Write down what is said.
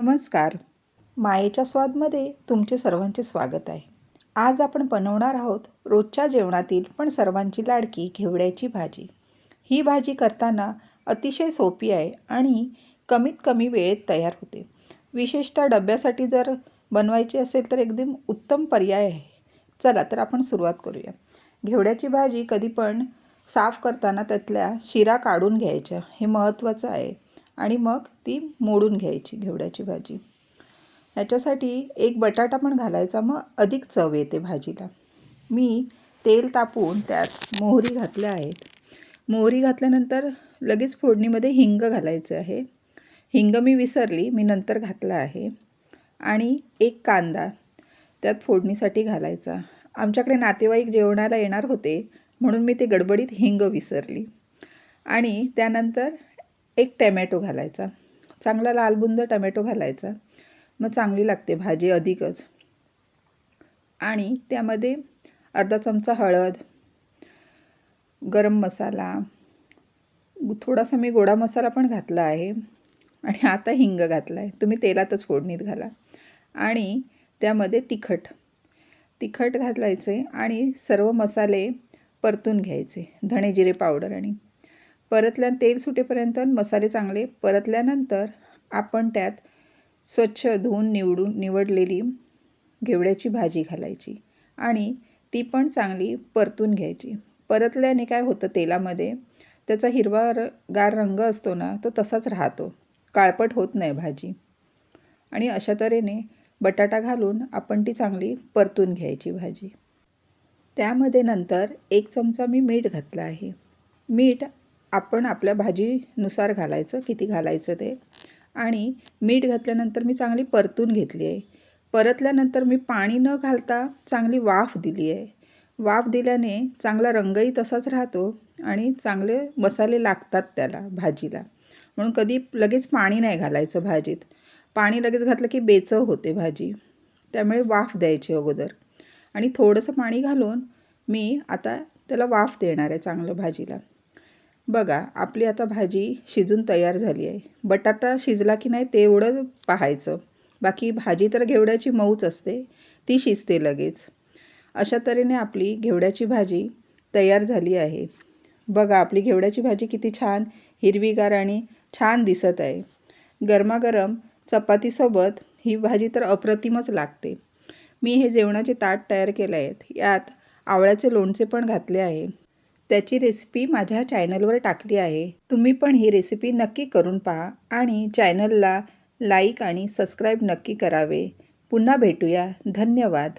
नमस्कार. मायेच्या स्वादमध्ये तुमचे सर्वांचे स्वागत आहे. आज आपण बनवणार आहोत रोजच्या जेवणातील पण सर्वांची लाडकी घेवड्याची भाजी. ही भाजी करताना अतिशय सोपी आहे आणि कमीत कमी वेळेत तयार होते. विशेषतः डब्यासाठी जर बनवायची असेल तर एकदम उत्तम पर्याय आहे. चला तर आपण सुरुवात करूया. घेवड्याची भाजी कधी पण साफ करताना त्यातल्या शिरा काढून घ्यायच्या, हे महत्त्वाचं आहे. आणि मग ती मोडून घ्यायची घेवड्याची भाजी. ह्याच्यासाठी एक बटाटा पण घालायचा, मग अधिक चव येते भाजीला. मी तेल तापून त्यात मोहरी घातल्या आहेत. मोहरी घातल्यानंतर लगेच फोडणीमध्ये हिंग घालायचं आहे. हिंग मी विसरली, मी नंतर घातला आहे. आणि एक कांदा त्यात फोडणीसाठी घालायचा. आमच्याकडे नातेवाईक जेवणाला येणार होते म्हणून मी ते गडबडीत हिंग विसरली. आणि त्यानंतर एक टमॅटो घालायचा, चांगला लालबुंद टमॅटो घालायचा, मग चांगली लागते भाजी अधिकच. आणि त्यामध्ये अर्धा चमचा हळद, गरम मसाला, थोडासा मी गोडा मसाला पण घातला आहे. आणि आता हिंग घातला आहे, तुम्ही तेलातच फोडणीत घाला. आणि त्यामध्ये तिखट घालायचे आणि सर्व मसाले परतून घ्यायचे. धणे जिरे पावडर आणि तेल सुटेपर्यंत मसाले चांगले परतल्यानंतर आपण त्यात स्वच्छ धुवून निवडलेली घेवड्याची भाजी घालायची आणि ती पण चांगली परतून घ्यायची. परतल्याने काय होतं, तेलामध्ये त्याचा हिरवागार रंग असतो ना, तो तसाच राहतो, काळपट होत नाही भाजी. आणि अशा तऱ्हेने बटाटा घालून आपण ती चांगली परतून घ्यायची भाजी. त्यामध्ये नंतर 1 चमचा मी मीठ घातलं आहे. मीठ आपण आपल्या भाजीनुसार घालायचं, किती घालायचं ते. आणि मीठ घातल्यानंतर मी चांगली परतून घेतली आहे. परतल्यानंतर मी पाणी न घालता चांगली वाफ दिली आहे. वाफ दिल्याने चांगला रंगही तसाच राहतो आणि चांगले मसाले लागतात त्याला भाजीला. म्हणून कधी लगेच पाणी नाही घालायचं भाजीत. पाणी लगेच घातलं की बेचव होते भाजी, त्यामुळे वाफ द्यायची अगोदर. आणि थोडंसं पाणी घालून मी आता त्याला वाफ देणार आहे चांगलं भाजीला. बघा, आपली आता भाजी शिजून तयार झाली आहे. बटाटा शिजला की नाही तेवढं पाहायचं, बाकी भाजी तर घेवड्याची मऊच असते, ती शिजते लगेच. अशा तऱ्हेने आपली घेवड्याची भाजी तयार झाली आहे. बघा, आपली घेवड्याची भाजी किती छान हिरवीगार आणि छान दिसत आहे. गरमागरम चपातीसोबत ही भाजी तर अप्रतिमच लागते. मी हे जेवणाचे ताट तयार केले आहेत. यात आवळ्याचे लोणचे पण घातले आहे. त्याची रेसिपी माझ्या चॅनलवर टाकली आहे. तुम्ही पण ही रेसिपी नक्की करून पहा आणि चॅनलला लाईक आणि सबस्क्राईब नक्की करावे. पुन्हा भेटूया. धन्यवाद.